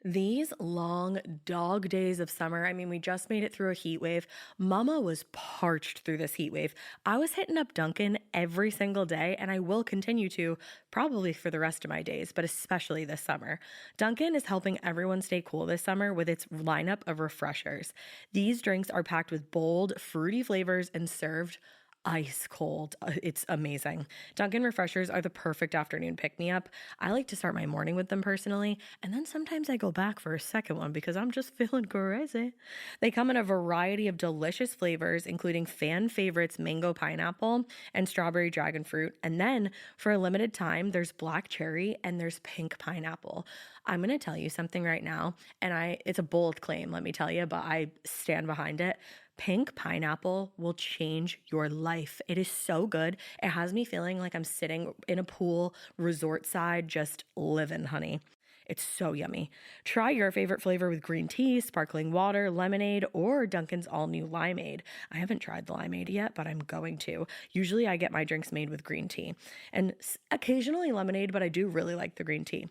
These long dog days of summer, I mean, we just made it through a heat wave. Mama was parched through this heat wave. I was hitting up Dunkin' every single day, and I will continue to probably for the rest of my days, but especially this summer. Dunkin' is helping everyone stay cool this summer with its lineup of refreshers. These drinks are packed with bold, fruity flavors and served ice cold. It's amazing. Dunkin' refreshers are the perfect afternoon pick me up. I like to start my morning with them personally, and then sometimes I go back for a second one because I'm just feeling crazy. They come in a variety of delicious flavors, including fan favorites mango pineapple and strawberry dragon fruit. And then for a limited time, there's black cherry and there's pink pineapple. I'm going to tell you something right now, and it's a bold claim, let me tell you, but I stand behind it. Pink pineapple will change your life. It is so good. It has me feeling like I'm sitting in a pool, resort side, just living, honey. It's so yummy. Try your favorite flavor with green tea, sparkling water, lemonade, or Dunkin's all-new limeade. I haven't tried the limeade yet, but I'm going to. Usually I get my drinks made with green tea and occasionally lemonade, but I do really like the green tea.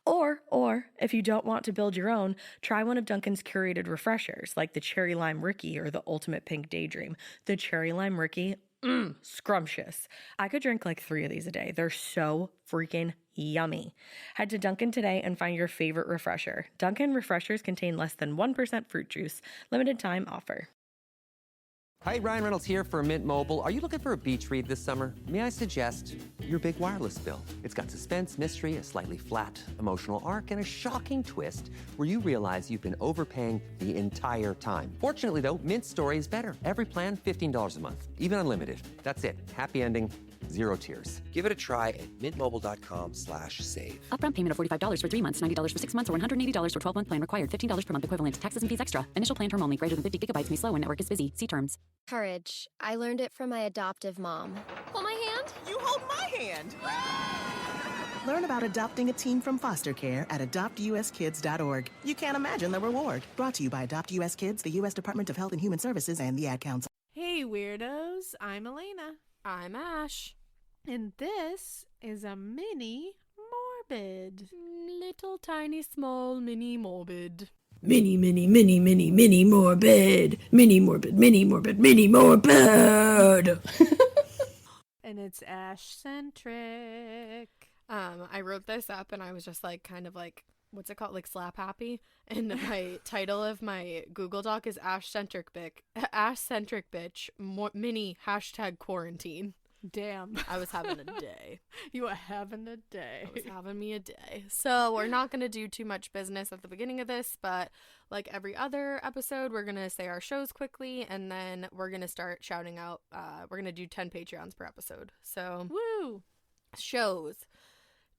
Or if you don't want to build your own, try one of Dunkin's curated refreshers like the Cherry Lime Ricky or the Ultimate Pink Daydream. The Cherry Lime Ricky, scrumptious. I could drink like 3 of these a day. They're so freaking yummy. Head to Dunkin' today and find your favorite refresher. Dunkin' refreshers contain less than 1% fruit juice. Limited time offer. Hi, Ryan Reynolds here for Mint Mobile. Are you looking for a beach read this summer? May I suggest your big wireless bill? It's got suspense, mystery, a slightly flat, emotional arc, and a shocking twist where you realize you've been overpaying the entire time. Fortunately, though, Mint's story is better. Every plan, $15 a month, even unlimited. That's it. Happy ending, 0 tears. Give it a try at mintmobile.com/save. Upfront payment of $45 for 3 months, $90 for 6 months, or $180 for 12-month plan required. $15 per month equivalent. Taxes and fees extra. Initial plan term only. Greater than 50 gigabytes may slow when network is busy. See terms. Courage. I learned it from my adoptive mom. Hold my hand. You hold my hand. Learn about adopting a teen from foster care at adoptuskids.org. You can't imagine the reward. Brought to you by Adopt US Kids, the U.S. Department of Health and Human Services, and the Ad Council. Hey, weirdos. I'm Alaina. I'm Ash. And this is a mini Morbid. Little tiny small mini Morbid. Mini Morbid. Mini Morbid, mini Morbid, mini Morbid. And it's Ash-centric. I wrote this up and I was just like, kind of like, what's it called? Like slap happy. And my title of my Google Doc is Ash-centric bitch, mini #quarantine. Damn. I was having a day. You were having a day. I was having me a day. So we're not going to do too much business at the beginning of this, but like every other episode, we're going to say our shows quickly, and then we're going to start shouting out. We're going to do 10 Patreons per episode. So, woo! Shows.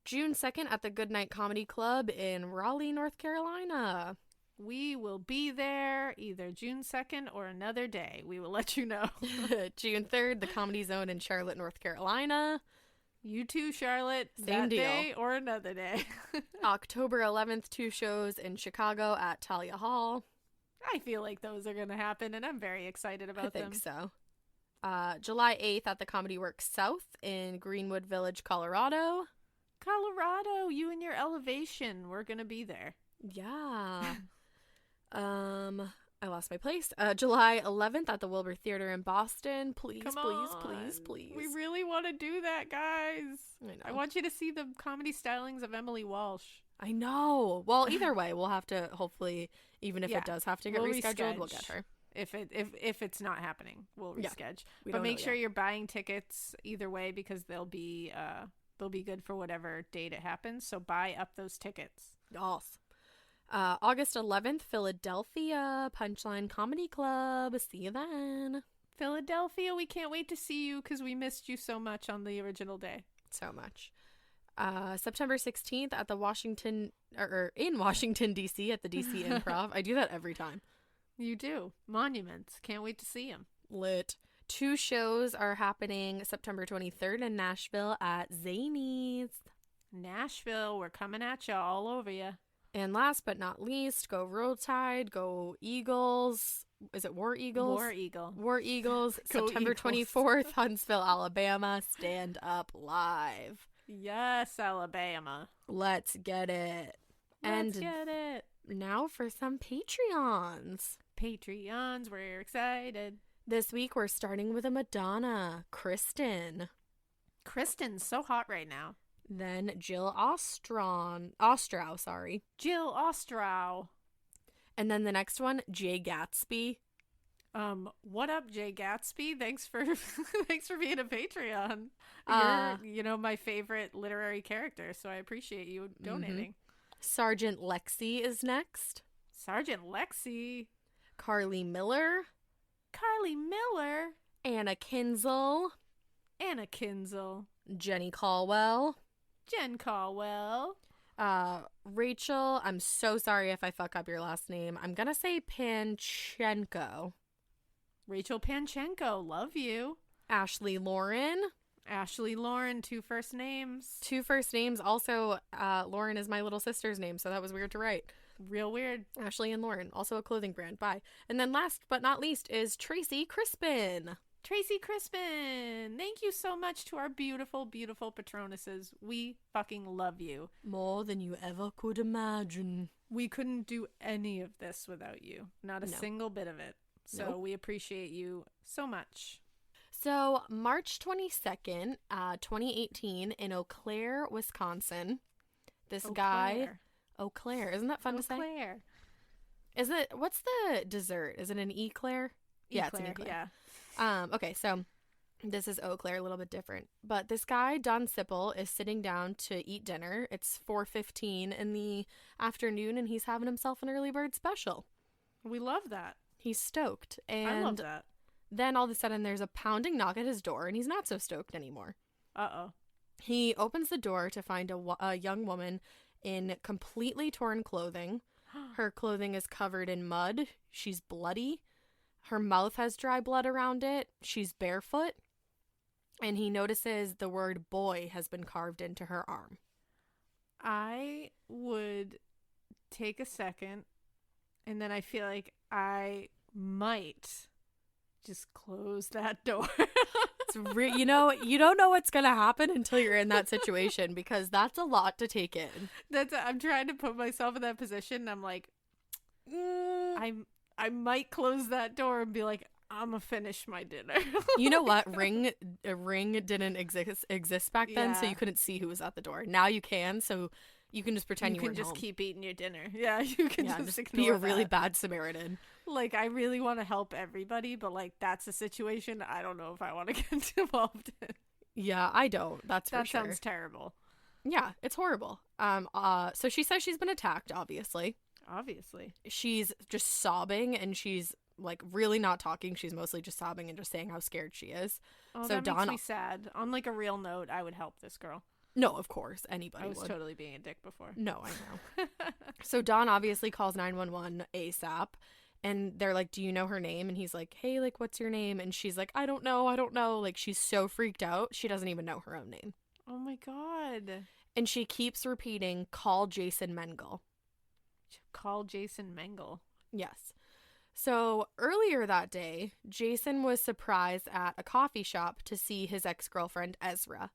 June 2nd at the Goodnight Comedy Club in Raleigh, North Carolina. We will be there either June 2nd or another day. We will let you know. June 3rd, the Comedy Zone in Charlotte, North Carolina. You too, Charlotte. Same that deal. Day or another day. October 11th, 2 shows in Chicago at Talia Hall. I feel like those are going to happen, and I'm very excited about them. I think so. July 8th at the Comedy Works South in Greenwood Village, Colorado. Colorado, you and your elevation. We're going to be there. Yeah. I lost my place. July 11th at the Wilbur Theater in Boston. Please. We really want to do that, guys. I want you to see the comedy stylings of Emily Walsh. I know. Well, either way, we'll have to hopefully, even if it does have to get rescheduled, we'll get her. If it's not happening, we'll reschedule. Yeah, but make sure you're buying tickets either way because they'll be good for whatever date it happens. So buy up those tickets. Yes. August 11th, Philadelphia, Punchline Comedy Club. See you then. Philadelphia, we can't wait to see you because we missed you so much on the original day. So much. September 16th at the in Washington, D.C. at the D.C. Improv. I do that every time. You do. Monuments. Can't wait to see them. Lit. 2 shows are happening September 23rd in Nashville at Zanies. Nashville, we're coming at you all over you. And last but not least, go Roll Tide, go Eagles. Is it War Eagles? War Eagle. War Eagles, September 24th, Huntsville, Alabama. Stand up live. Yes, Alabama. Let's get it. Let's get it. now for some Patreons. Patreons, we're excited. This week we're starting with a Madonna, Kristen. Kristen's so hot right now. Then Jill Ostrow. Jill Ostrow. And then the next one, Jay Gatsby. What up, Jay Gatsby? Thanks for thanks for being a Patreon. You're, my favorite literary character, so I appreciate you donating. Sergeant Lexi is next. Sergeant Lexi. Carly Miller. Anna Kinzel. Jenny Caldwell. Jen Caldwell. Rachel, I'm so sorry if I fuck up your last name. I'm gonna say Panchenko. Rachel Panchenko, love you. Ashley Lauren, 2 first names. 2 first names. Also, Lauren is my little sister's name, so that was weird to write. Real weird. Ashley and Lauren, also a clothing brand. Bye. And then last but not least is Tracy Crispin. Thank you so much to our beautiful, beautiful Patronuses. We fucking love you. More than you ever could imagine. We couldn't do any of this without you. Not a single bit of it. So we appreciate you so much. So March 22nd, 2018 in Eau Claire, Wisconsin, this guy... Eau Claire. Isn't that fun to say? Eau Claire. Is it... What's the dessert? Is it an eclair? Yeah, it's an eclair. Yeah. Okay, so this is Eau Claire, a little bit different. But this guy, Don Sipple, is sitting down to eat dinner. It's 4:15 in the afternoon, and he's having himself an early bird special. We love that. He's stoked. And I love that. Then all of a sudden, there's a pounding knock at his door, and he's not so stoked anymore. Uh-oh. He opens the door to find a young woman in completely torn clothing. Her clothing is covered in mud. She's bloody. Her mouth has dry blood around it. She's barefoot. And he notices the word boy has been carved into her arm. I would take a second, and then I feel like I might just close that door. You don't know what's going to happen until you're in that situation, because that's a lot to take in. I'm trying to put myself in that position, and I'm like, I might close that door and be like, I'm gonna finish my dinner. You know what? A ring didn't exist back then, so you couldn't see who was at the door. Now you can, so you can just pretend you can weren't just home. Keep eating your dinner. Yeah, you can just ignore be a really that. bad Samaritan. Like, I really want to help everybody, but like, that's a situation I don't know if I want to get involved in. Yeah, I don't. That sounds terrible. Yeah, it's horrible. So she says she's been attacked, obviously. She's just sobbing, and she's like really not talking. She's mostly just sobbing and just saying how scared she is. Oh, so that makes me sad. On like a real note, I would help this girl. No, of course, anybody would. I was totally being a dick before. No, I know. So Don obviously calls 911 ASAP, and they're like, do you know her name? And he's like, hey, like, what's your name? And she's like, I don't know. Like, she's so freaked out. She doesn't even know her own name. Oh my God. And she keeps repeating, call Jason Mengel. Call Jason Mengel. Yes. So earlier that day, Jason was surprised at a coffee shop to see his ex-girlfriend, Ezra.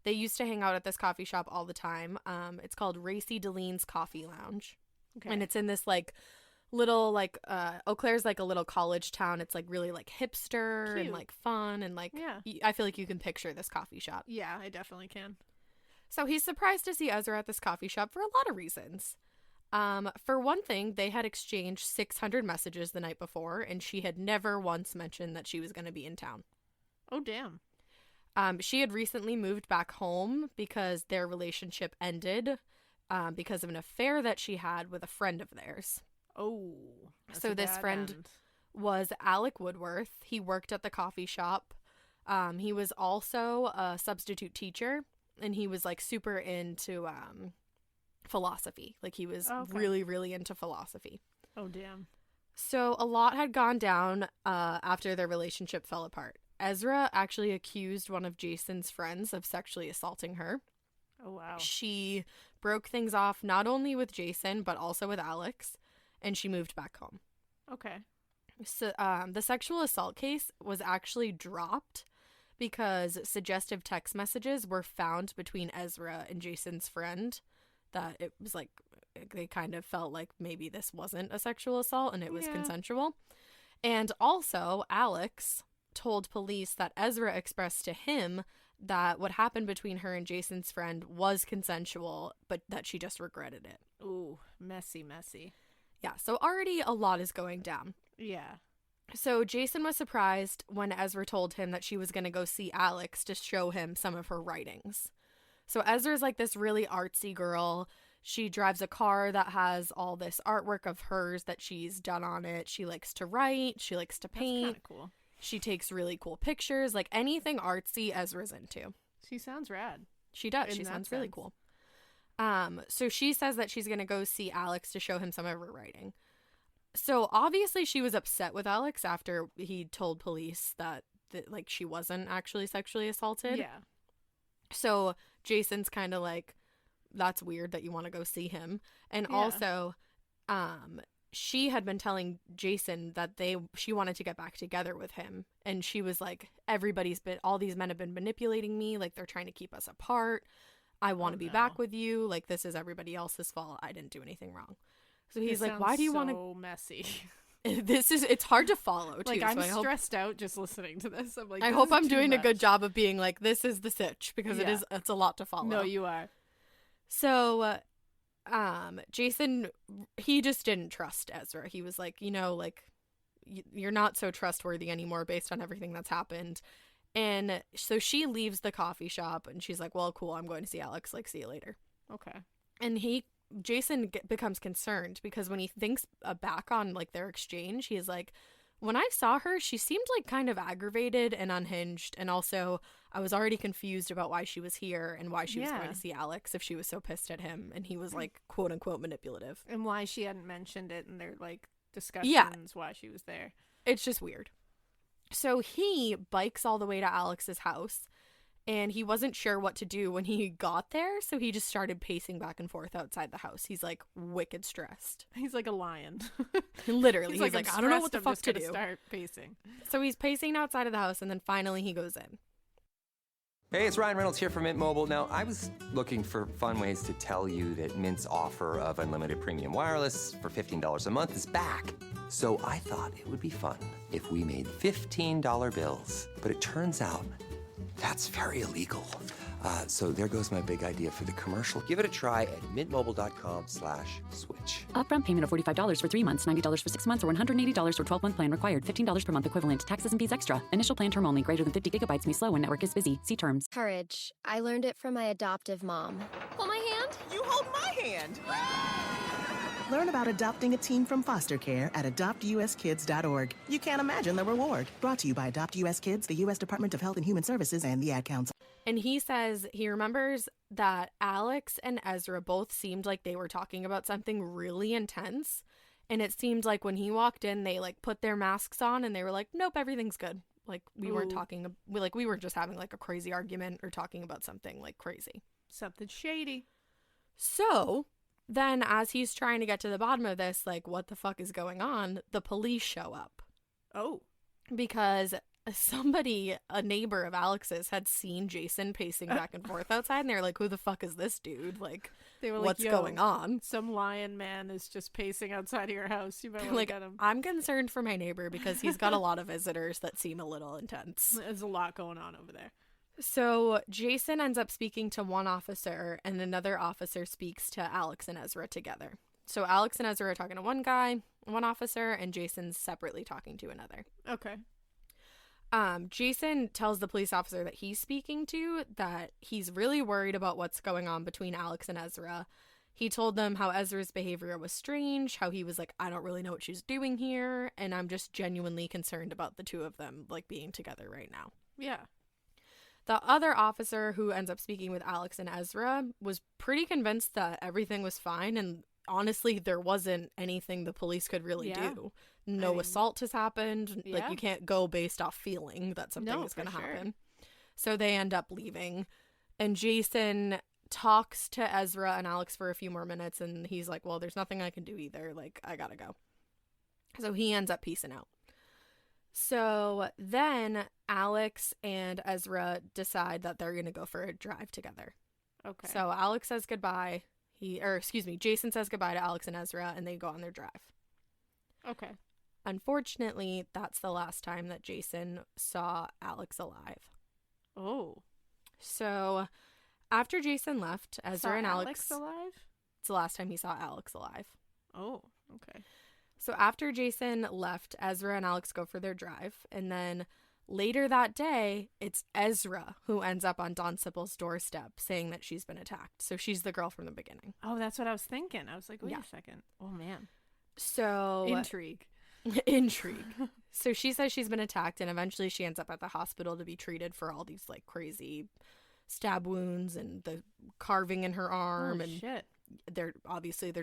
They used to hang out at this coffee shop all the time. It's called Racy Delene's Coffee Lounge. Okay. And it's in this like little like Eau Claire's like a little college town. It's like really like hipster and like fun and like I feel like you can picture this coffee shop. Yeah, I definitely can. So he's surprised to see Ezra at this coffee shop for a lot of reasons. For one thing, they had exchanged 600 messages the night before, and she had never once mentioned that she was going to be in town. Oh, damn. She had recently moved back home because their relationship ended because of an affair that she had with a friend of theirs. Oh. So this friend was Alec Woodworth. He worked at the coffee shop. He was also a substitute teacher, and he was like super into philosophy. Like he was really, really into philosophy. Oh, damn. So a lot had gone down after their relationship fell apart. Ezra actually accused one of Jason's friends of sexually assaulting her. Oh, wow. She broke things off not only with Jason, but also with Alex, and she moved back home. Okay. So the sexual assault case was actually dropped because suggestive text messages were found between Ezra and Jason's friend that it they kind of felt like maybe this wasn't a sexual assault and it was consensual. And also, Alex told police that Ezra expressed to him that what happened between her and Jason's friend was consensual, but that she just regretted it. Ooh, messy. Yeah, so already a lot is going down. Yeah. So Jason was surprised when Ezra told him that she was going to go see Alex to show him some of her writings. So Ezra's like this really artsy girl. She drives a car that has all this artwork of hers that she's done on it. She likes to write. She likes to paint. That's kind of cool. She takes really cool pictures. Like anything artsy, Ezra's into. She sounds rad. She does. She sounds really cool. So she says that she's going to go see Alex to show him some of her writing. So obviously she was upset with Alex after he told police that like she wasn't actually sexually assaulted. Yeah. So Jason's kind of like, that's weird that you want to go see him. And also, she had been telling Jason that she wanted to get back together with him. And she was like, all these men have been manipulating me. Like, they're trying to keep us apart. I want to be back with you. Like, this is everybody else's fault. I didn't do anything wrong. So he's like, why do you want to? So messy. It's hard to follow, too. Like, I'm so stressed out just listening to this. I'm like, I hope I'm doing a good job of being like, this is the sitch, because it's a lot to follow. No, you are. So, Jason, he just didn't trust Ezra. He was like, like, you're not so trustworthy anymore based on everything that's happened. And so she leaves the coffee shop and she's like, well, cool, I'm going to see Alex. Like, see you later. Okay. And Jason becomes concerned because when he thinks back on like their exchange, he's like, when I saw her, she seemed like kind of aggravated and unhinged. And also I was already confused about why she was here and why she was going to see Alex if she was so pissed at him. And he was like, quote unquote, manipulative. And why she hadn't mentioned it in their like discussions, why she was there. It's just weird. So he bikes all the way to Alex's house. And he wasn't sure what to do when he got there, so he just started pacing back and forth outside the house. He's like wicked stressed. He's like a lion. Literally, he's like I don't know what the fuck to do. Start pacing. So he's pacing outside of the house, and then finally he goes in. Hey, it's Ryan Reynolds here from Mint Mobile. Now, I was looking for fun ways to tell you that Mint's offer of unlimited premium wireless for $15 a month is back. So I thought it would be fun if we made $15 bills. But it turns out that's very illegal. So there goes my big idea for the commercial. Give it a try at mintmobile.com/switch. Upfront payment of $45 for 3 months, $90 for 6 months, or $180 for 12-month plan required. $15 per month equivalent. Taxes and fees extra. Initial plan term only. Greater than 50 gigabytes may slow when network is busy. See terms. Courage. I learned it from my adoptive mom. Hold my hand. You hold my hand. Learn about adopting a teen from foster care at adoptuskids.org. You can't imagine the reward. Brought to you by Adopt US Kids, the U.S. Department of Health and Human Services, and the Ad Council. And he says he remembers that Alex and Ezra both seemed like they were talking about something really intense. And it seemed like when he walked in, they like put their masks on and they were like, nope, everything's good. Like we weren't talking, we were just having like a crazy argument or talking about something like crazy. Something shady. So then as he's trying to get to the bottom of this, like what the fuck is going on, the police show up. Oh. Because a neighbor of Alex's had seen Jason pacing back and forth outside and they were like, who the fuck is this dude? Like, they were what's going on? Some lion man is just pacing outside of your house. You might want to get him. I'm concerned for my neighbor because he's got a lot of visitors that seem a little intense. There's a lot going on over there. So Jason ends up speaking to one officer and another officer speaks to Alex and Ezra together. So Alex and Ezra are talking to one officer, and Jason's separately talking to another. Okay. Jason tells the police officer that he's speaking to that he's really worried about what's going on between Alex and Ezra. He told them how Ezra's behavior was strange, how he was like, I don't really know what she's doing here, and I'm just genuinely concerned about the two of them, like, being together right now. Yeah. The other officer who ends up speaking with Alex and Ezra was pretty convinced that everything was fine, and honestly, there wasn't anything the police could really do. No assault has happened. Yeah. Like, you can't go based off feeling that something is going to happen. So they end up leaving. And Jason talks to Ezra and Alex for a few more minutes, and he's like, well, there's nothing I can do either. Like, I gotta go. So he ends up peacing out. So then Alex and Ezra decide that they're going to go for a drive together. Okay. So Alex says goodbye. Jason says goodbye to Alex and Ezra, and they go on their drive. Okay. Unfortunately, that's the last time that Jason saw Alex alive. Oh. So, after Jason left, Ezra and Alex alive? It's the last time he saw Alex alive. Oh, okay. So, after Jason left, Ezra and Alex go for their drive, and then later that day, it's Ezra who ends up on Dawn Sipple's doorstep saying that she's been attacked. So, she's the girl from the beginning. Oh, that's what I was thinking. I was like, wait a second. Oh, man. So... Intrigue. So she says she's been attacked, and eventually she ends up at the hospital to be treated for all these like crazy stab wounds and the carving in her arm. Shit. They're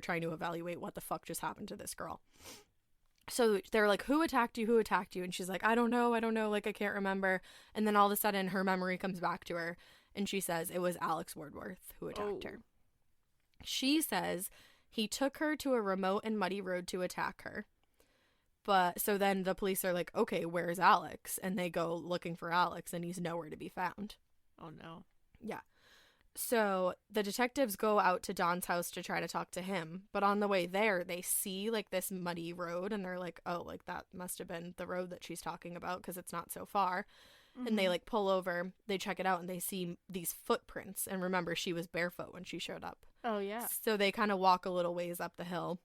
trying to evaluate what the fuck just happened to this girl. So they're like, who attacked you? And she's like, I don't know. Like, I can't remember. And then all of a sudden her memory comes back to her, and she says it was Alex Woodworth who attacked her. She says he took her to a remote and muddy road to attack her. But so then the police are like, okay, where's Alex? And they go looking for Alex, and he's nowhere to be found. Oh, no. Yeah. So the detectives go out to Dawn's house to try to talk to him. But on the way there, they see like this muddy road, and they're like, oh, like that must have been the road that she's talking about because it's not so far. Mm-hmm. And they like pull over, they check it out, and they see these footprints. And remember, she was barefoot when she showed up. Oh, yeah. So they kind of walk a little ways up the hill.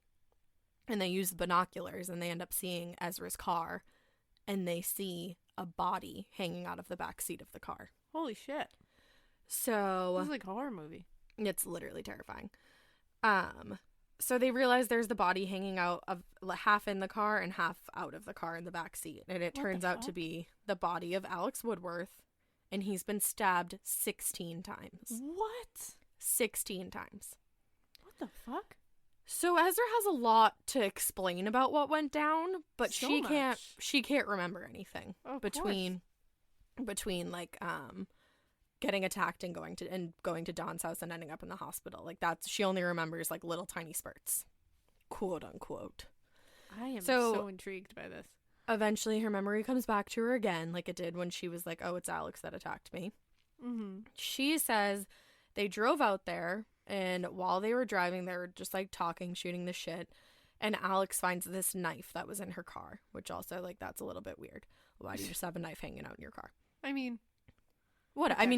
And they use the binoculars, and they end up seeing Ezra's car, and they see a body hanging out of the back seat of the car. Holy shit. So this is like a horror movie. It's literally terrifying. So they realize there's the body hanging out of half in the car and half out of the car in the back seat, and it turns out to be the body of Alex Woodworth, and he's been stabbed 16 times. What? 16 times. What the fuck? So Ezra has a lot to explain about what went down, but So she can't remember anything between like getting attacked and going to Dawn's house and ending up in the hospital. Like she only remembers like little tiny spurts, quote unquote. I am so intrigued by this. Eventually her memory comes back to her again, like it did when she was like, oh, it's Alex that attacked me. Mm-hmm. She says they drove out there, and while they were driving, they were just like talking, shooting the shit. And Alex finds this knife that was in her car, which also like that's a little bit weird. Why do you just have a knife hanging out in your car? I mean,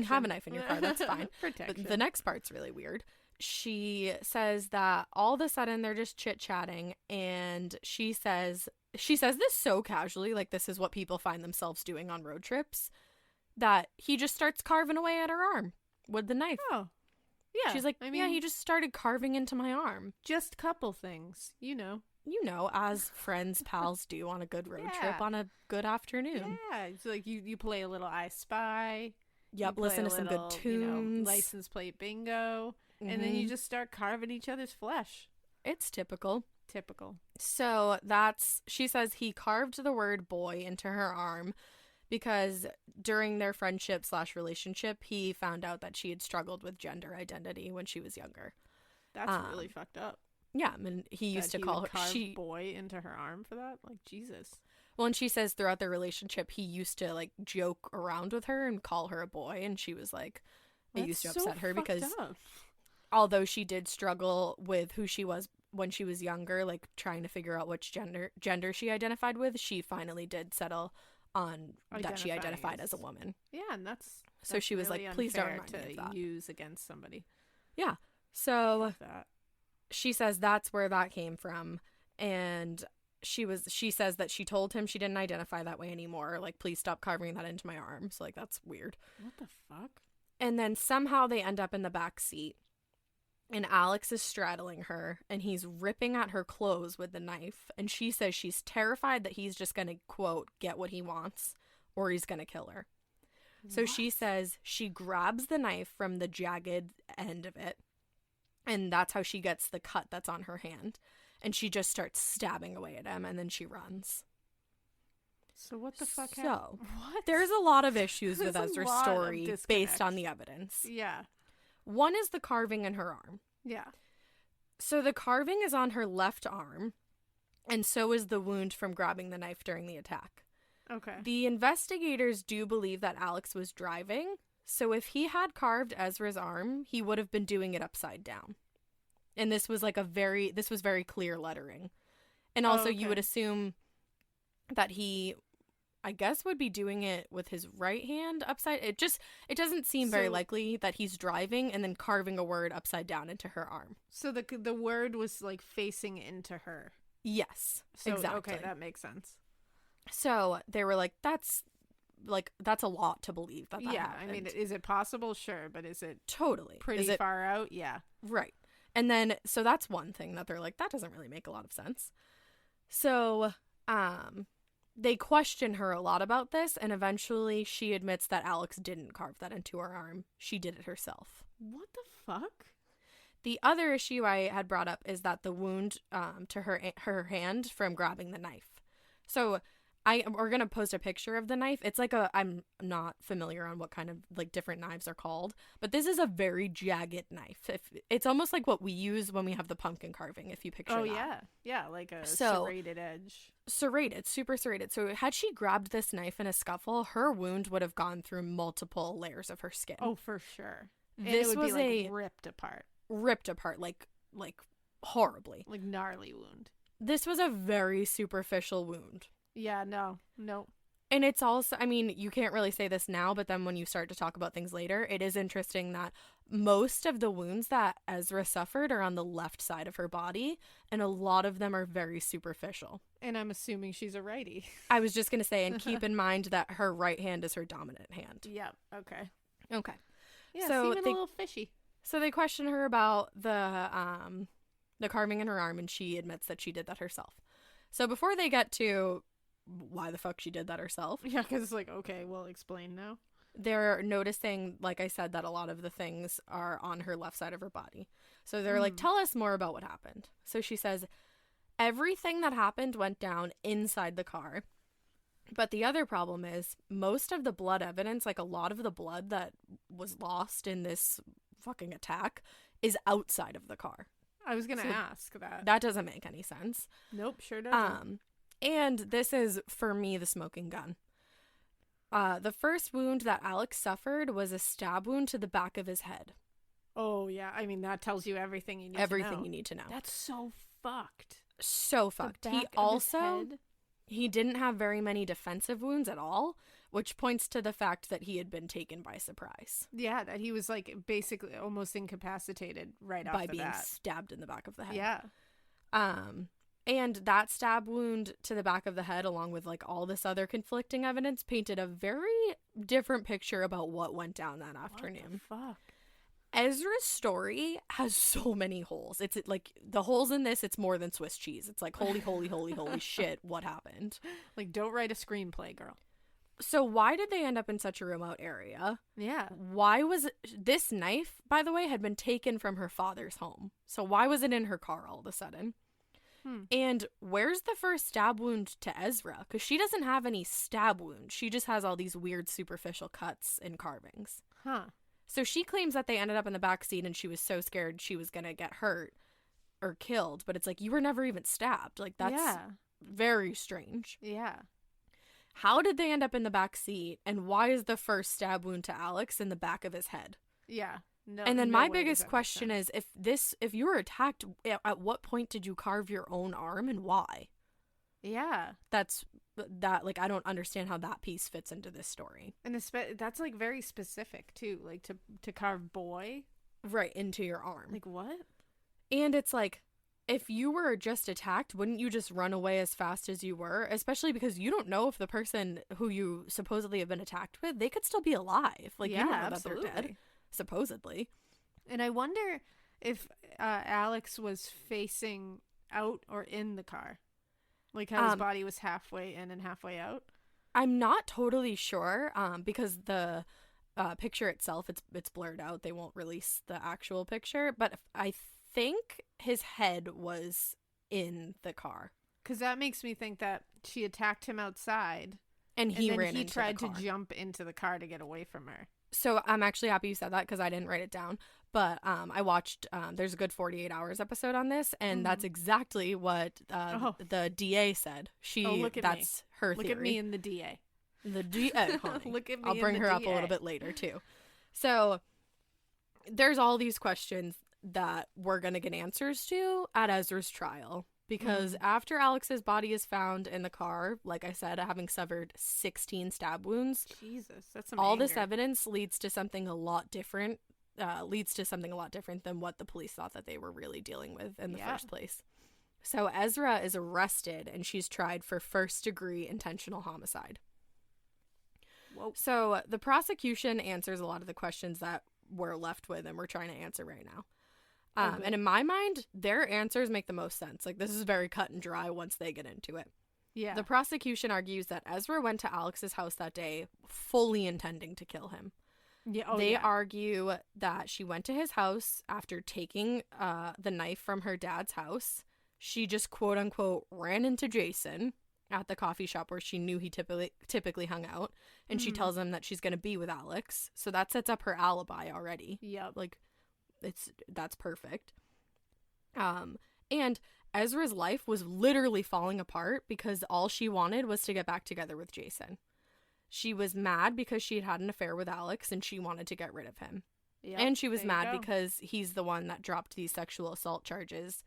have a knife in your car. That's fine. But the next part's really weird. She says that all of a sudden they're just chit chatting, and she says this so casually, like this is what people find themselves doing on road trips, that he just starts carving away at her arm with the knife. Oh. Yeah. She's like, he just started carving into my arm. Just couple things, you know, as friends, pals do on a good road trip on a good afternoon. Yeah. It's like you play a little I Spy. Yep, listen to some good tunes. License plate bingo. Mm-hmm. And then you just start carving each other's flesh. It's typical. So she says he carved the word boy into her arm because during their friendship/relationship, he found out that she had struggled with gender identity when she was younger. That's really fucked up. Yeah, I mean, he used to call her boy into her arm for that. Like, Jesus. Well, and she says throughout their relationship, he used to like joke around with her and call her a boy, and she was like, it used to upset her because although she did struggle with who she was when she was younger, like trying to figure out which gender she identified with, she finally did settle on that she identified as a woman. Yeah, and that's so she was really like, please don't remind to me of that. Use against somebody. Yeah. So she says that's where that came from, and she says that she told him she didn't identify that way anymore. Like, please stop carving that into my arm. So like, that's weird. What the fuck? And then somehow they end up in the back seat, and Alex is straddling her, and he's ripping at her clothes with the knife. And she says she's terrified that he's just going to, quote, get what he wants, or he's going to kill her. What? So she says she grabs the knife from the jagged end of it, and that's how she gets the cut that's on her hand. And she just starts stabbing away at him, and then she runs. So what the fuck happened? What? There's a lot of issues with Ezra's story based on the evidence. Yeah. One is the carving in her arm. Yeah. So the carving is on her left arm, and so is the wound from grabbing the knife during the attack. Okay. The investigators do believe that Alex was driving, so if he had carved Ezra's arm, he would have been doing it upside down. And this was like very clear lettering. And also you would assume that he, I guess, would be doing it with his right hand upside. It doesn't seem very likely that he's driving and then carving a word upside down into her arm. So the word was like facing into her. Yes, So, exactly. Okay, that makes sense. So they were like, that's a lot to believe that happened. I mean, is it possible? Sure, but is it totally pretty far out? Yeah. Right. And then, so that's one thing that they're like, that doesn't really make a lot of sense. So, they question her a lot about this, and eventually she admits that Alex didn't carve that into her arm. She did it herself. What the fuck? The other issue I had brought up is that the wound to her hand from grabbing the knife. So we're going to post a picture of the knife. It's like I'm not familiar on what kind of like different knives are called, but this is a very jagged knife. It's almost like what we use when we have the pumpkin carving, if you picture that. Oh, yeah. Yeah, like a serrated edge. Serrated, super serrated. So had she grabbed this knife in a scuffle, her wound would have gone through multiple layers of her skin. Oh, for sure. And This it would was be like ripped apart. Ripped apart, like horribly. Like gnarly wound. This was a very superficial wound. Yeah, no. And it's also, I mean, you can't really say this now, but then when you start to talk about things later, it is interesting that most of the wounds that Ezra suffered are on the left side of her body, and a lot of them are very superficial. And I'm assuming she's a righty. I was just going to say, and keep in mind that her right hand is her dominant hand. Yep, okay. Okay. Yeah, so seeming a little fishy. So they question her about the carving in her arm, and she admits that she did that herself. So before they get to why the fuck she did that herself. Yeah, because it's like, okay, well, explain now. They're noticing, like I said, that a lot of the things are on her left side of her body. So they're like, tell us more about what happened. So she says, everything that happened went down inside the car. But the other problem is most of the blood evidence, like a lot of the blood that was lost in this fucking attack, is outside of the car. I was going to ask that. That doesn't make any sense. Nope, sure doesn't. And this is, for me, the smoking gun. The first wound that Alex suffered was a stab wound to the back of his head. Oh, yeah. I mean, that tells you everything you need to know. Everything you need to know. That's so fucked. So fucked. He didn't have very many defensive wounds at all, which points to the fact that he had been taken by surprise. Yeah, that he was like basically almost incapacitated right off the bat. By being stabbed in the back of the head. Yeah. And that stab wound to the back of the head, along with like all this other conflicting evidence, painted a very different picture about what went down that afternoon. What the fuck? Ezra's story has so many holes. It's like the holes in this, it's more than Swiss cheese. It's like, holy shit, what happened? Like, don't write a screenplay, girl. So why did they end up in such a remote area? Yeah. Why was this knife, by the way, had been taken from her father's home. So why was it in her car all of a sudden? And where's the first stab wound to Ezra? Because she doesn't have any stab wounds. She just has all these weird superficial cuts and carvings. Huh. So she claims that they ended up in the backseat and she was so scared she was going to get hurt or killed. But it's like, you were never even stabbed. Like, that's very strange. Yeah. How did they end up in the backseat? And why is the first stab wound to Alex in the back of his head? Yeah. No, and then my biggest question is, if you were attacked, at what point did you carve your own arm and why? Yeah. Like, I don't understand how that piece fits into this story. And that's like very specific too, like to carve boy right into your arm. Like, what? And it's like, if you were just attacked, wouldn't you just run away as fast as you were? Especially because you don't know if the person who you supposedly have been attacked with, they could still be alive. Like, you don't know absolutely. that they're dead. Supposedly. And I wonder if Alex was facing out or in the car. Like how his body was halfway in and halfway out. I'm not totally sure because the picture itself, it's blurred out. They won't release the actual picture. But I think his head was in the car. Because that makes me think that she attacked him outside. And he tried to jump into the car to get away from her. So I'm actually happy you said that because I didn't write it down. But I watched, there's a good 48 Hours episode on this. And that's exactly what the DA said. That's her theory. Look at me in the DA. The DA, honey. Look at me I'll bring her up a little bit later too. So there's all these questions. that we're going to get answers to at Ezra's trial. Because after Alex's body is found in the car, like I said, having suffered 16 stab wounds, Jesus, that's some all anger. this evidence leads to something a lot different. Than what the police thought that they were really dealing with in the first place. So Ezra is arrested and she's tried for first-degree intentional homicide. Whoa. So the prosecution answers a lot of the questions that we're left with and we're trying to answer right now. And in my mind, their answers make the most sense. Like, this is very cut and dry once they get into it. Yeah. The prosecution argues that Ezra went to Alex's house that day fully intending to kill him. Yeah. They argue that she went to his house after taking the knife from her dad's house. She just, quote unquote, ran into Jason at the coffee shop where she knew he typically hung out. And she tells him that she's going to be with Alex. So that sets up her alibi already. Yep. Like, that's perfect. And Ezra's life was literally falling apart because all she wanted was to get back together with Jason. She was mad because she had an affair with Alex and she wanted to get rid of him. Yep, and she was there you mad go. because he's the one that dropped these sexual assault charges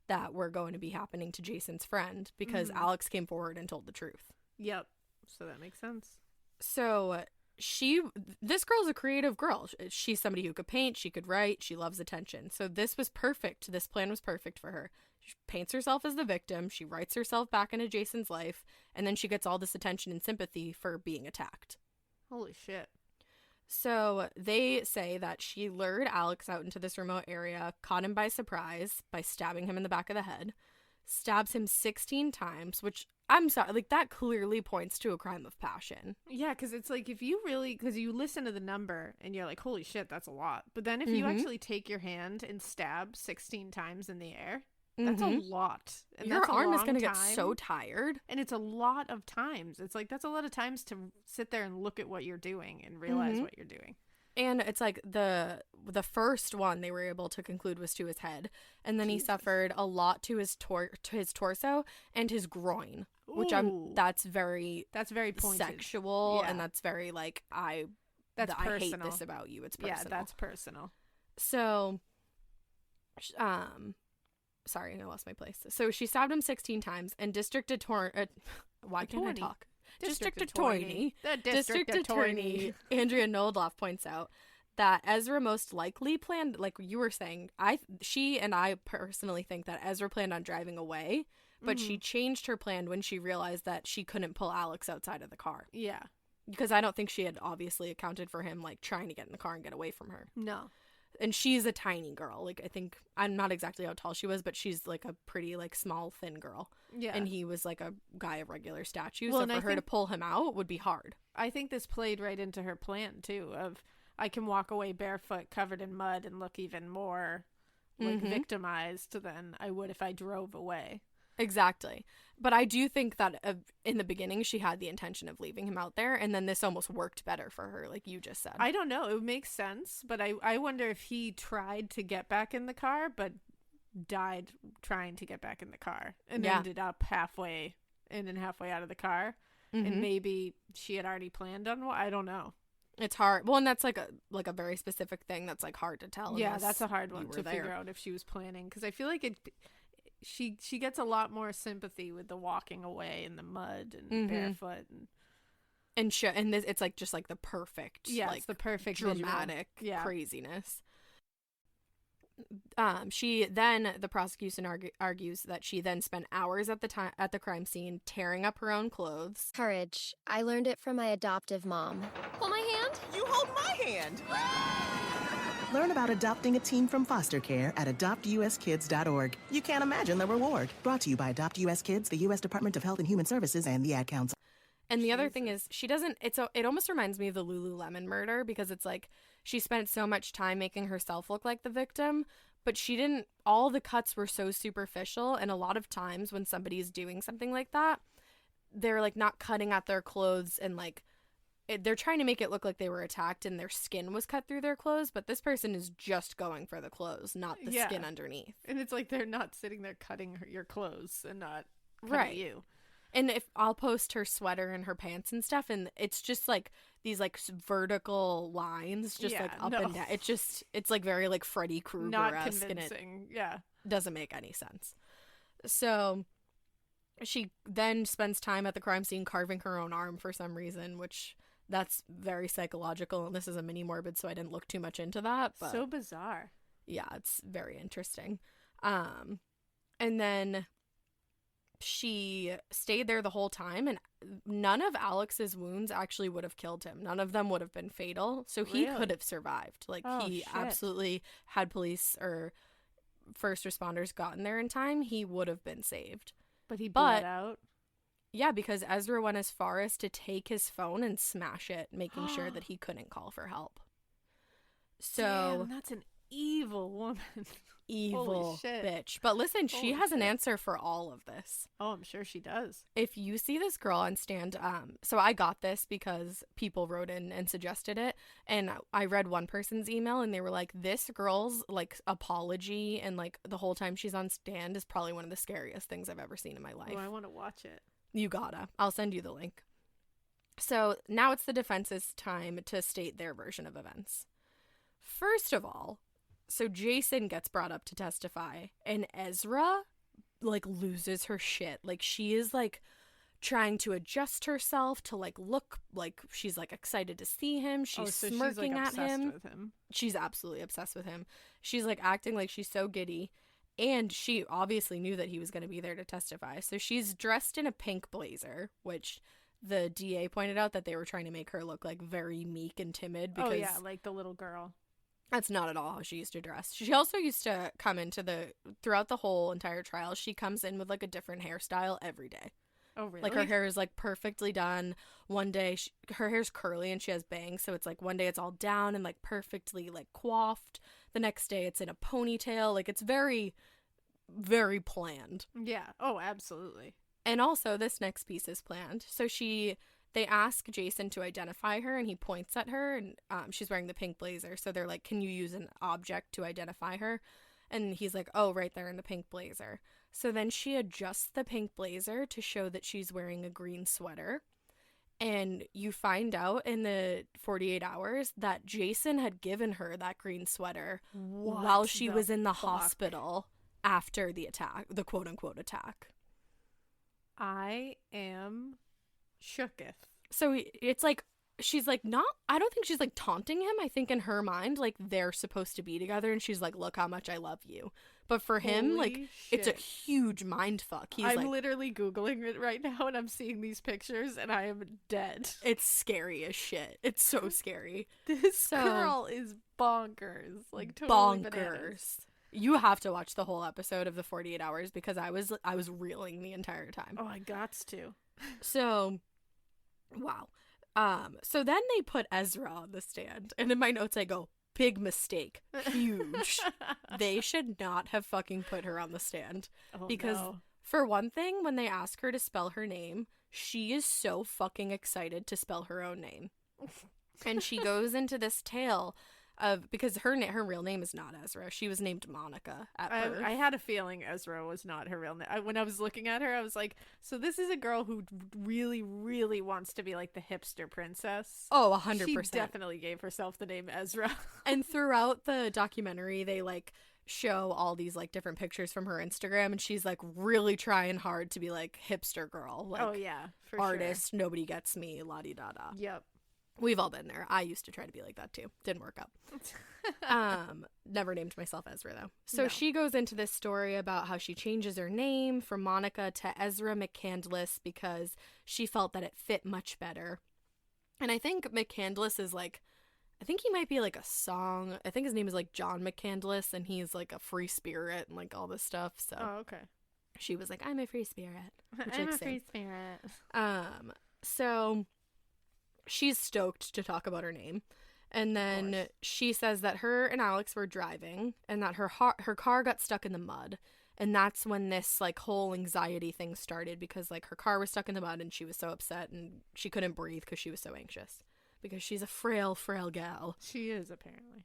that were going to be happening to Jason's friend because Alex came forward and told the truth. Yep. So that makes sense. So this girl's a creative girl. She's somebody who could paint, she could write, she loves attention. So this was perfect. This plan was perfect for her. She paints herself as the victim, she writes herself back into Jason's life, and then she gets all this attention and sympathy for being attacked. Holy shit. So they say that she lured Alex out into this remote area, caught him by surprise by stabbing him in the back of the head, stabs him 16 times, which, I'm sorry, like, that clearly points to a crime of passion. Yeah, because it's like, if you really, because you listen to the number and you're like, holy shit, that's a lot. But then if you actually take your hand and stab 16 times in the air, that's a lot. And Your that's a arm is long going to get time. so tired. And it's a lot of times. It's like, that's a lot of times to sit there and look at what you're doing and realize what you're doing. And it's like the first one they were able to conclude was to his head, and then he suffered a lot to his torso and his groin, which that's very pointed. sexual, and that's very like I hate this about you. It's personal. Yeah, that's personal. So, sorry, I lost my place. So she stabbed him 16 times, and District Attorney. Why can't I talk? District Attorney. The District Attorney. Andrea Noldloff points out that Ezra most likely planned, like you were saying, she and I personally think that Ezra planned on driving away, but she changed her plan when she realized that she couldn't pull Alex outside of the car. Yeah. Because I don't think she had obviously accounted for him, like, trying to get in the car and get away from her. No. And she's a tiny girl. Like, I think, I'm not exactly how tall she was, but she's, like, a pretty, like, small, thin girl. Yeah. And he was, like, a guy of regular stature. Well, so and for I her think- to pull him out would be hard. I think this played right into her plan, too, of I can walk away barefoot, covered in mud, and look even more, like, victimized than I would if I drove away. Exactly. But I do think that in the beginning, she had the intention of leaving him out there, and then this almost worked better for her, like you just said. I don't know. It makes sense, but I wonder if he tried to get back in the car, but died trying to get back in the car and ended up halfway in and halfway out of the car. And maybe she had already planned on what? I don't know. It's hard. Well, and that's like a very specific thing that's like hard to tell. Yeah, unless that's a hard you one were to there. figure out if she was planning, because I feel like she gets a lot more sympathy with the walking away in the mud and barefoot and this, it's like just like the perfect, like it's the perfect dramatic visual. Craziness. The prosecution argues that she then spent hours at the crime scene tearing up her own clothes. Courage. I learned it from my adoptive mom. Hold my hand. You hold my hand. Learn about adopting a teen from foster care at adoptuskids.org. You can't imagine the reward. Brought to you by Adopt US Kids, the U.S. Department of Health and Human Services, and the Ad Council. And the other thing is, she doesn't, it almost reminds me of the Lululemon murder, because it's like, she spent so much time making herself look like the victim, but all the cuts were so superficial, and a lot of times when somebody's doing something like that, they're like not cutting at their clothes, and like, they're trying to make it look like they were attacked and their skin was cut through their clothes, but this person is just going for the clothes, not the skin underneath. And it's like they're not sitting there cutting your clothes and not cutting you. And if I'll post her sweater and her pants and stuff, and it's just like these like vertical lines, just like up and down. It's like very like Freddy Krueger-esque. Not convincing. Yeah, doesn't make any sense. So she then spends time at the crime scene carving her own arm for some reason, which that's very psychological. And this is a mini morbid, so I didn't look too much into that. But so bizarre. Yeah, it's very interesting. And then she stayed there the whole time, and none of Alex's wounds actually would have killed him. None of them would have been fatal, so he could have survived. Like, he absolutely, had police or first responders gotten there in time, he would have been saved. But he bled out? Yeah, because Ezra went as far as to take his phone and smash it, making sure that he couldn't call for help. So damn, that's an evil woman. Evil bitch. But listen, she has an answer for all of this. Oh, I'm sure she does. If you see this girl on stand, so I got this because people wrote in and suggested it, and I read one person's email and they were like, this girl's like apology and like the whole time she's on stand is probably one of the scariest things I've ever seen in my life. Oh, I want to watch it. You gotta. I'll send you the link. So now it's the defense's time to state their version of events. First of all, so Jason gets brought up to testify, and Ezra, like, loses her shit. Like, she is, like, trying to adjust herself to, like, look like she's, like, excited to see him. She's smirking like, at him. With him. She's absolutely obsessed with him. She's, like, acting like she's so giddy. And she obviously knew that he was going to be there to testify. So she's dressed in a pink blazer, which the DA pointed out that they were trying to make her look, like, very meek and timid. Because like the little girl. That's not at all how she used to dress. She also used to come into throughout the whole entire trial, she comes in with, like, a different hairstyle every day. Oh, really? Like, her hair is, like, perfectly done. One day, her hair's curly and she has bangs, so it's, like, one day it's all down and, like, perfectly, like, coiffed. The next day it's in a ponytail. Like, it's very, very planned. Yeah. Oh, absolutely. And also, this next piece is planned. So they ask Jason to identify her, and he points at her, and she's wearing the pink blazer. So they're like, can you use an object to identify her? And he's like, oh, right there in the pink blazer. So then she adjusts the pink blazer to show that she's wearing a green sweater. And you find out in the 48 hours that Jason had given her that green sweater while she was in the hospital after the attack, the quote-unquote attack. I am shooketh. So it's like, she's like, I don't think she's like taunting him. I think in her mind, like, they're supposed to be together, and she's like, look how much I love you. But for him, like, it's a huge mind fuck. I'm literally Googling it right now, and I'm seeing these pictures, and I am dead. It's scary as shit. It's so scary. This girl is bonkers. Like, totally bonkers. Bananas. You have to watch the whole episode of the 48 hours because I was reeling the entire time. Oh, I gots to. So, wow. So then they put Ezra on the stand, and in my notes I go, big mistake. Huge. They should not have fucking put her on the stand. Because, for one thing, when they ask her to spell her name, she is so fucking excited to spell her own name. And she goes into this tale of, because her real name is not Ezra. She was named Monica at birth. I had a feeling Ezra was not her real name. When I was looking at her, I was like, so this is a girl who really, really wants to be like the hipster princess. Oh, 100%. She definitely gave herself the name Ezra. And throughout the documentary, they like show all these like different pictures from her Instagram, and she's like really trying hard to be like hipster girl. Like, oh yeah, for artist, sure. Nobody gets me, la-di-da-da. Yep. We've all been there. I used to try to be like that too. Didn't work out. Never named myself Ezra though. So she goes into this story about how she changes her name from Monica to Ezra McCandless because she felt that it fit much better. And I think McCandless is like, I think he might be like a song. I think his name is like John McCandless, and he's like a free spirit and like all this stuff. So okay. She was like, I'm a free spirit. I'm a free spirit. So she's stoked to talk about her name. And then she says that her and Alex were driving and that her car got stuck in the mud. And that's when this like whole anxiety thing started, because like her car was stuck in the mud and she was so upset and she couldn't breathe because she was so anxious, because she's a frail gal. She is, apparently.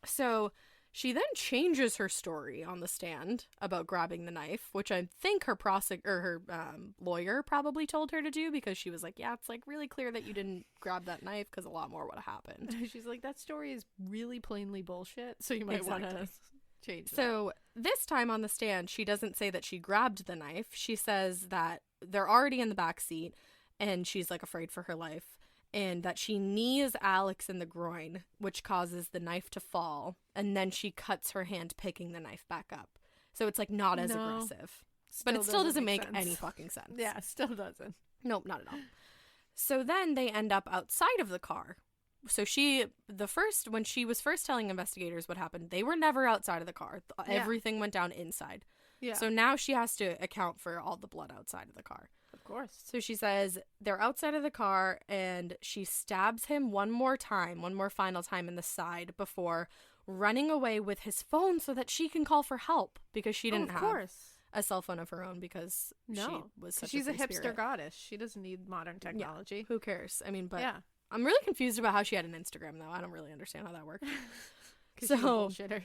So She then changes her story on the stand about grabbing the knife, which I think her lawyer probably told her to do, because she was like, yeah, it's like really clear that you didn't grab that knife because a lot more would have happened. She's like, that story is really plainly bullshit, so you might want to change that. So this time on the stand, she doesn't say that she grabbed the knife. She says that they're already in the back seat and she's like afraid for her life, and that she knees Alex in the groin, which causes the knife to fall, and then she cuts her hand picking the knife back up. So it's like not as aggressive. But it still doesn't make any fucking sense. Yeah, still doesn't. Nope, not at all. So then they end up outside of the car. So when she was first telling investigators what happened, they were never outside of the car. Everything went down inside. Yeah. So now she has to account for all the blood outside of the car. Of course. So she says they're outside of the car, and she stabs him one more final time in the side before running away with his phone so that she can call for help, because she didn't have a cell phone of her own, because she was such she's a hipster spirit. Goddess. She doesn't need modern technology. Yeah, who cares? I mean, but I'm really confused about how she had an Instagram, though. I don't really understand how that worked. She's a bullshitter.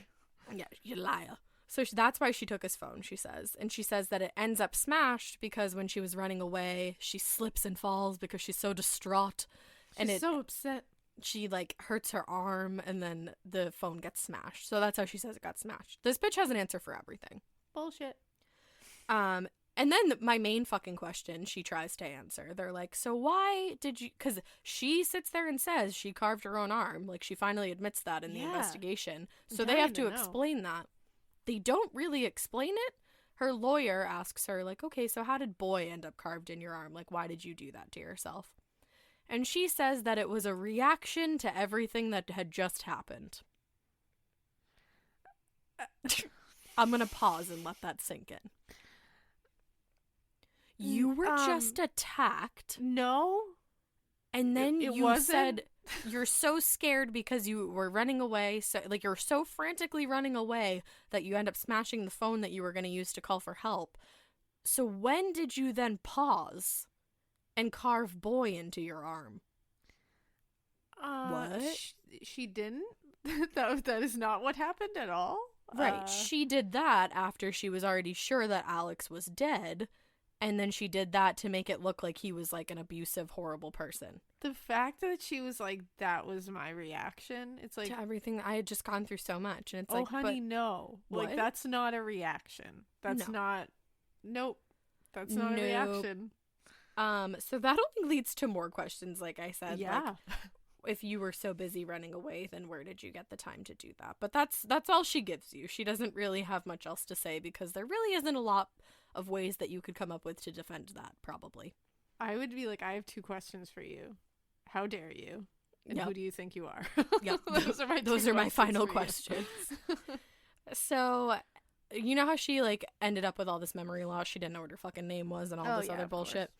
Yeah, you liar. So that's why she took his phone, she says. And she says that it ends up smashed because when she was running away, she slips and falls because she's so distraught. She's so upset. She, like, hurts her arm, and then the phone gets smashed. So that's how she says it got smashed. This bitch has an answer for everything. Bullshit. And then my main fucking question she tries to answer. They're like, so why did you... Because she sits there and says she carved her own arm. Like, she finally admits that in the investigation. So they have to explain that. They don't really explain it. Her lawyer asks her, like, okay, so how did boy end up carved in your arm? Like, why did you do that to yourself? And she says that it was a reaction to everything that had just happened. I'm going to pause and let that sink in. You were just attacked. No. And then you wasn't. Said you're so scared because you were running away. So, like, you're so frantically running away that you end up smashing the phone that you were going to use to call for help. So when did you then pause and carve boy into your arm? What? She didn't? that is not what happened at all? Right. She did that after she was already sure that Alex was dead. And then she did that to make it look like he was, like, an abusive, horrible person. The fact that she was like, that was my reaction. It's like... To everything. I had just gone through so much. And it's like, honey, no. What? Like, that's not a reaction. That's not... Nope. That's not a reaction. So that only leads to more questions, like I said. Yeah. Like, if you were so busy running away, then where did you get the time to do that? But that's all she gives you. She doesn't really have much else to say, because there really isn't a lot of ways that you could come up with to defend that, probably. I would be like, I have 2 questions for you. How dare you? And who do you think you are? Yep. Those are my final questions. So, you know how she, like, ended up with all this memory loss? She didn't know what her fucking name was and all this other bullshit.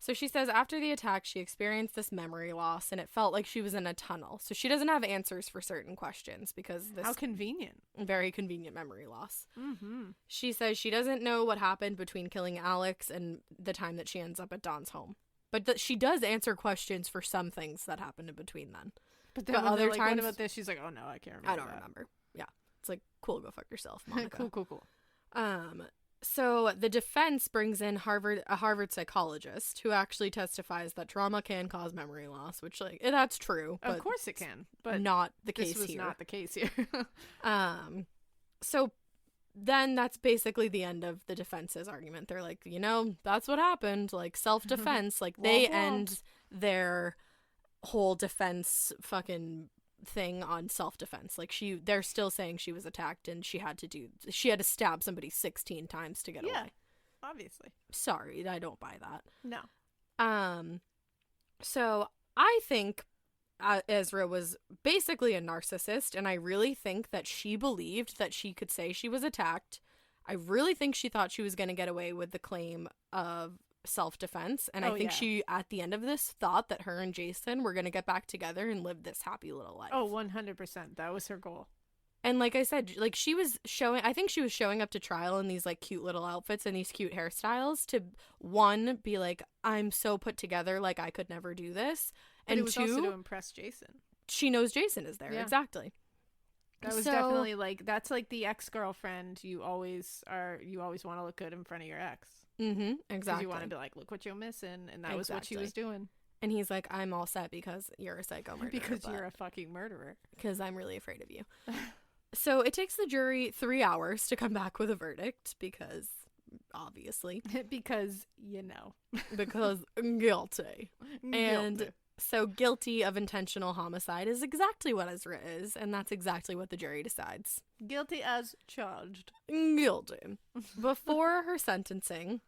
So she says after the attack, she experienced this memory loss, and it felt like she was in a tunnel. So she doesn't have answers for certain questions because this... How convenient. Very convenient memory loss. Mm-hmm. She says she doesn't know what happened between killing Alex and the time that she ends up at Dawn's home. But that she does answer questions for some things that happened in between then. But then other times... What about this? She's like, oh no, I can't remember. I don't remember. Yeah. It's like, cool, go fuck yourself, Monica. Cool. So the defense brings in a Harvard psychologist who actually testifies that trauma can cause memory loss, which, like, that's true. But of course it can, but not the case here. This was not the case here. So then that's basically the end of the defense's argument. They're like, that's what happened. Like, self-defense. Like, they end their whole defense fucking thing on self-defense. Like, they're still saying she was attacked and she had to stab somebody 16 times to get away. Obviously. Sorry, I don't buy that. No. So I think Ezra was basically a narcissist, and I really think that she believed that she could say she was attacked. I really think she thought she was going to get away with the claim of self-defense, and I think she, at the end of this, thought that her and Jason were going to get back together and live this happy little life. Oh, 100%. That was her goal. And like I said, like, I think she was showing up to trial in these, like, cute little outfits and these cute hairstyles to, one, be like, I'm so put together, like, I could never do this. But and it was two, also to impress Jason. She knows Jason is there. Yeah. Exactly. That was definitely like, that's like the ex-girlfriend you always want to look good in front of your ex. Mm-hmm. Exactly. You want to be like, look what you're missing, and that was what she was doing. And he's like, I'm all set because you're a psycho murderer. Because you're a fucking murderer. Because I'm really afraid of you. So it takes the jury 3 hours to come back with a verdict because, obviously. Because, you know. Because guilty. And so guilty of intentional homicide is exactly what Ezra is, and that's exactly what the jury decides. Guilty as charged. Guilty. Before her sentencing,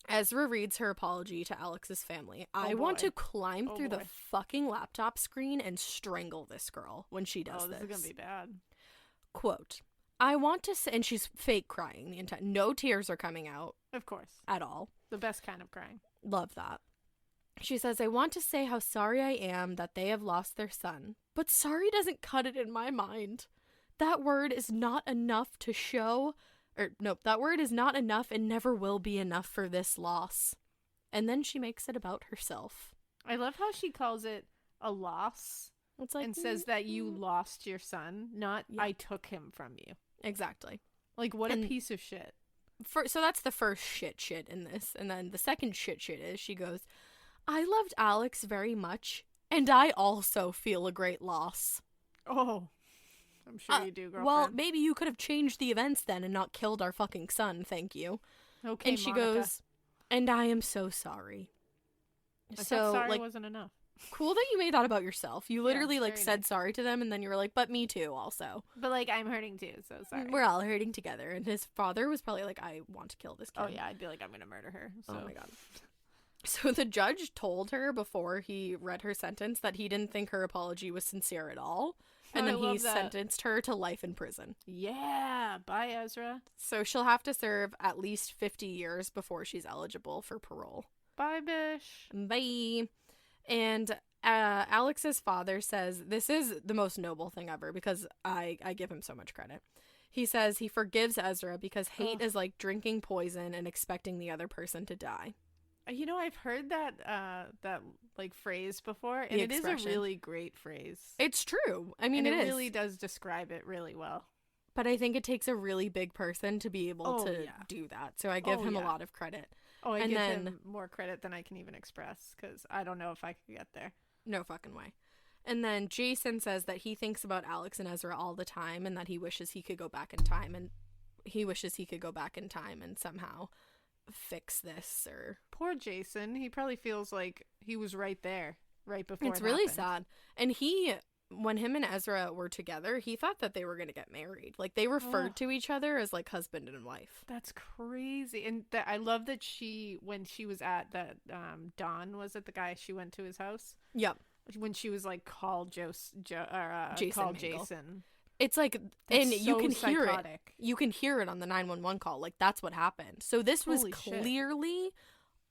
Ezra reads her apology to Alex's family. I want to climb through the fucking laptop screen and strangle this girl when she does this. This is going to be bad. Quote, I want to say, and she's fake crying the entire, no tears are coming out. Of course. At all. The best kind of crying. Love that. She says, I want to say how sorry I am that they have lost their son, but sorry doesn't cut it in my mind. That word is not enough to show, that word is not enough and never will be enough for this loss. And then she makes it about herself. I love how she calls it a loss. It's like, and says that you lost your son, not I took him from you. Exactly. Like, what a piece of shit. So that's the first shit in this. And then the second shit is she goes, I loved Alex very much, and I also feel a great loss. Oh, I'm sure you do, girlfriend. Well, maybe you could have changed the events then and not killed our fucking son, thank you. Okay, and she Monica. goes, and I am so sorry. I thought sorry wasn't enough. Cool that you made that about yourself. You literally said nice. sorry to them, and then you were like, but me too also. But I'm hurting too, so sorry. We're all hurting together. And his father was probably like, I want to kill this kid. Oh yeah, I'd be like, I'm gonna murder her. So. Oh my god. So the judge told her before he read her sentence that he didn't think her apology was sincere at all. And then he sentenced her to life in prison. Yeah, bye Ezra. So she'll have to serve at least 50 years before she's eligible for parole. Bye, bish. Bye. And Alex's father says this is the most noble thing ever because I give him so much credit. He says he forgives Ezra because hate is like drinking poison and expecting the other person to die. You know, I've heard that phrase before, and it is a really great phrase. It's true. I mean, it really does describe it really well. But I think it takes a really big person to be able to do that. So I give him a lot of credit. Oh, I give him more credit than I can even express because I don't know if I could get there. No fucking way. And then Jason says that he thinks about Alex and Ezra all the time and that he wishes he could go back in time and somehow fix this. Or poor Jason. He probably feels like he was right there, right before it's really sad. And when him and Ezra were together, he thought that they were going to get married. Like, they referred to each other as, like, husband and wife. That's crazy. And I love that when she was at that, Don, was it the guy she went to his house? Yep. When she was, like, called Jason. It's like, that's and so you can psychotic. hear it. You can hear it on the 911 call. Like, that's what happened. So this was clearly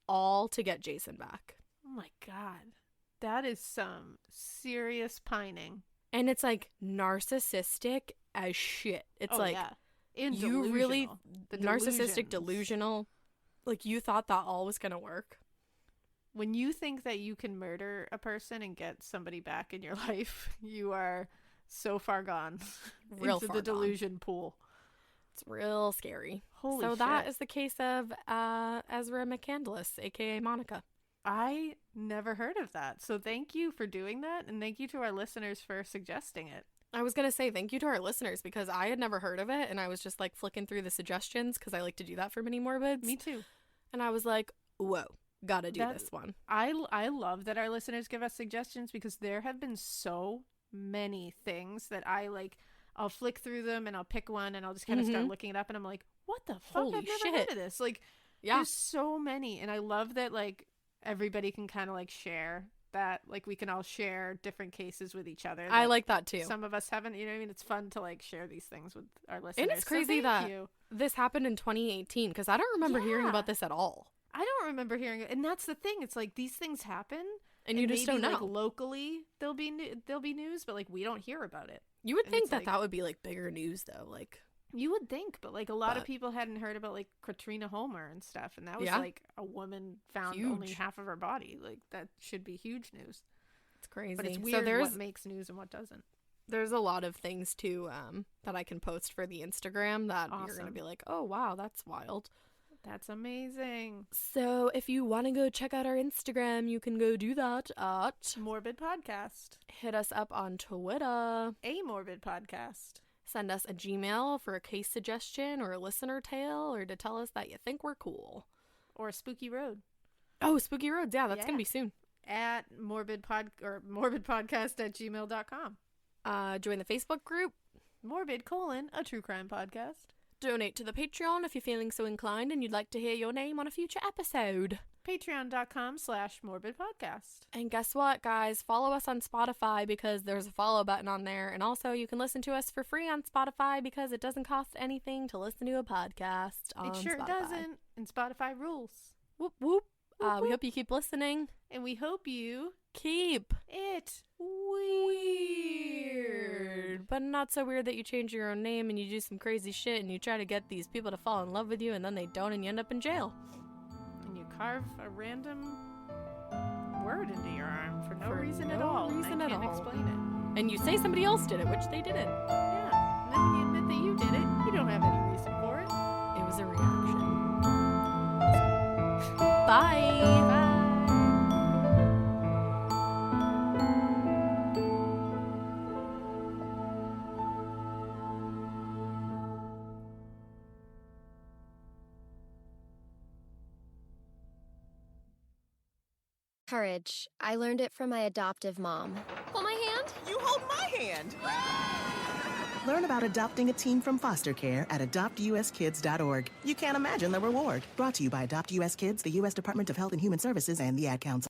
all to get Jason back. Oh, my God. That is some serious pining. And it's like narcissistic as shit. It's And you really narcissistic, delusions. delusional. Like, you thought that all was going to work. When you think that you can murder a person and get somebody back in your life, you are so far gone into the delusion pool. It's real scary. Holy shit. That is the case of Ezra McCandless, AKA Monica. I never heard of that. So thank you for doing that, and thank you to our listeners for suggesting it. I was going to say thank you to our listeners because I had never heard of it, and I was just like flicking through the suggestions because I like to do that for mini Morbids. Me too. And I was like, whoa, gotta do this one. I love that our listeners give us suggestions because there have been so many things that I'll flick through them and I'll pick one and I'll just kind of start looking it up and I'm like, what the fuck? Holy I've never shit. heard of this. Like, there's so many, and I love that everybody can kind of share that, we can all share different cases with each other. I like that too. Some of us haven't, you know what I mean? It's fun to share these things with our listeners. And it's crazy that this happened in 2018 because I don't remember hearing about this at all. I don't remember hearing it. And that's the thing. It's these things happen. And you just don't know. Locally, there'll be news, but we don't hear about it. You would think that would be bigger news though. You would think, but a lot of people hadn't heard about Katrina Homer and stuff, and that was a woman found only half of her body. That should be huge news. It's crazy. But it's weird what makes news and what doesn't. There's a lot of things, too, that I can post for the Instagram that you're going to be like, oh, wow, that's wild. That's amazing. So if you want to go check out our Instagram, you can go do that at Morbid Podcast. Hit us up on Twitter. A Morbid Podcast. Send us a Gmail for a case suggestion or a listener tale or to tell us that you think we're cool. Or Spooky Road. Oh, Spooky Road. Yeah, that's going to be soon. At morbidpodcast@gmail.com. Join the Facebook group. Morbid: a true crime podcast. Donate to the Patreon if you're feeling so inclined and you'd like to hear your name on a future episode. Patreon.com/morbidpodcast. And guess what, guys? Follow us on Spotify because there's a follow button on there. And also, you can listen to us for free on Spotify because it doesn't cost anything to listen to a podcast on Spotify. It sure doesn't. And Spotify rules. Whoop, whoop. We hope you keep listening. And we hope you keep it weird. But not so weird that you change your own name and you do some crazy shit and you try to get these people to fall in love with you and then they don't and you end up in jail. And you carve a random word into your arm for no reason at all. I can't explain it. And you say somebody else did it, which they didn't. Yeah. And then when you admit that you did it, you don't have any reason for it. It was a reaction. Bye. Bye. Courage. I learned it from my adoptive mom. Hold my hand. You hold my hand. Learn about adopting a teen from foster care at adoptuskids.org. You can't imagine the reward. Brought to you by Adopt US Kids, the U.S. Department of Health and Human Services, and the Ad Council.